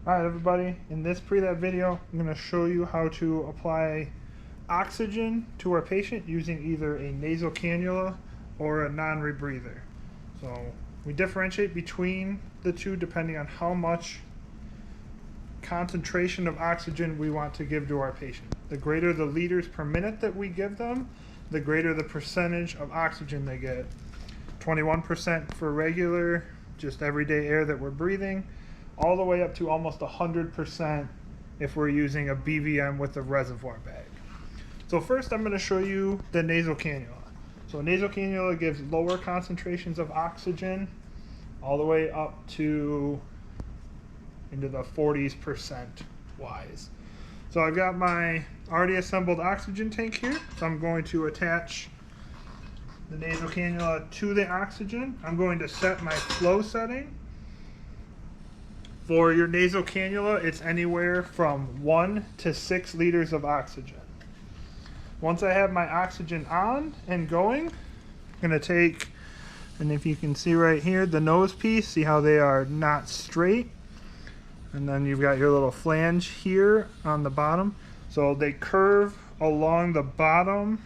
Alright everybody, in this pre-lab video I'm going to show you how to apply oxygen to our patient using either a nasal cannula or a non-rebreather. So we differentiate between the two depending on how much concentration of oxygen we want to give to our patient. The greater the liters per minute that we give them, the greater the percentage of oxygen they get. 21% for regular, just everyday air that we're breathing, all the way up to almost 100% if we're using a BVM with a reservoir bag. So first I'm going to show you the nasal cannula. So a nasal cannula gives lower concentrations of oxygen all the way up to into the 40% wise. So I've got my already assembled oxygen tank here. So I'm going to attach the nasal cannula to the oxygen. I'm going to set my flow setting. For your nasal cannula, it's anywhere from 1 to 6 liters of oxygen. Once I have my oxygen on and going, I'm going to take, and if you can see right here, the nose piece, see how they are not straight? And then you've got your little flange here on the bottom. So they curve along the bottom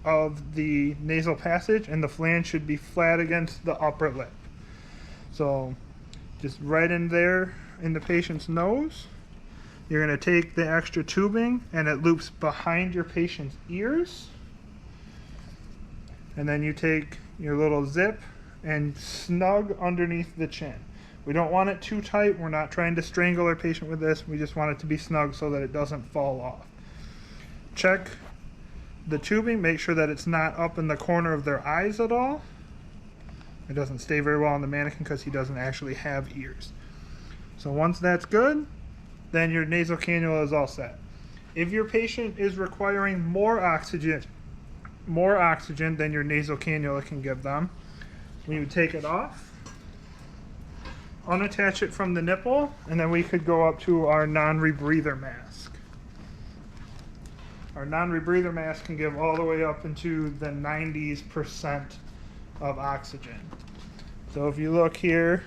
of the nasal passage, and the flange should be flat against the upper lip. So just right in there in the patient's nose, you're going to take the extra tubing and it loops behind your patient's ears. And then you take your little zip and snug underneath the chin. We don't want it too tight. We're not trying to strangle our patient with this. We just want it to be snug so that it doesn't fall off. Check the tubing, make sure that it's not up in the corner of their eyes at all. It doesn't stay very well on the mannequin because he doesn't actually have ears. So once that's good, then your nasal cannula is all set. If your patient is requiring more oxygen than your nasal cannula can give them, we would take it off, unattach it from the nipple, and then we could go up to our non-rebreather mask. Our non-rebreather mask can give all the way up into the 90% of oxygen. So if you look here,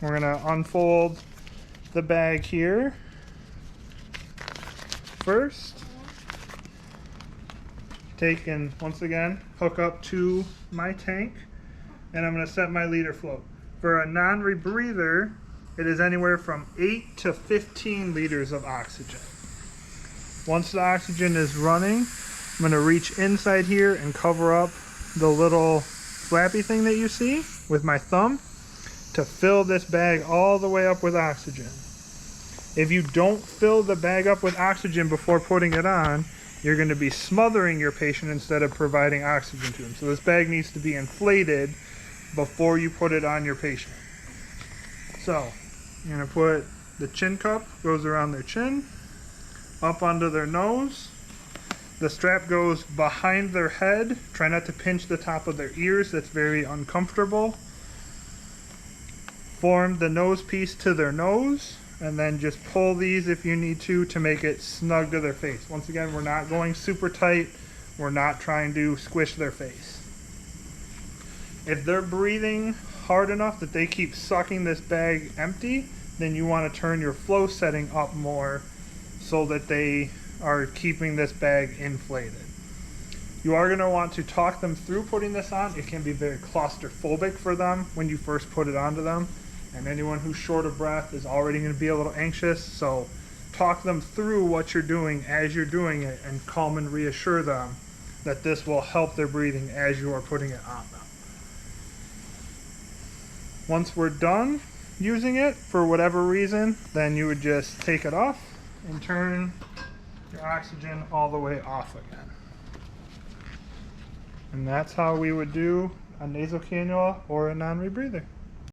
we're going to unfold the bag here first. Take and once again hook up to my tank, and I'm going to set my liter flow. For a non-rebreather, it is anywhere from 8 to 15 liters of oxygen. Once the oxygen is running, I'm going to reach inside here and cover up the little flappy thing that you see with my thumb to fill this bag all the way up with oxygen. If you don't fill the bag up with oxygen before putting it on, you're going to be smothering your patient instead of providing oxygen to them. So this bag needs to be inflated before you put it on your patient. So you're going to put the chin cup, goes around their chin, up under their nose. The strap goes behind their head. Try not to pinch the top of their ears. That's very uncomfortable. Form the nose piece to their nose, and then just pull these if you need to make it snug to their face. Once again, we're not going super tight. We're not trying to squish their face. If they're breathing hard enough that they keep sucking this bag empty, then you want to turn your flow setting up more so that they are keeping this bag inflated. You are going to want to talk them through putting this on. It can be very claustrophobic for them when you first put it onto them, and anyone who's short of breath is already going to be a little anxious. So talk them through what you're doing as you're doing it, and calm and reassure them that this will help their breathing as you are putting it on them. Once we're done using it for whatever reason, then you would just take it off and turn your oxygen all the way off again. And that's how we would do a nasal cannula or a non-rebreather.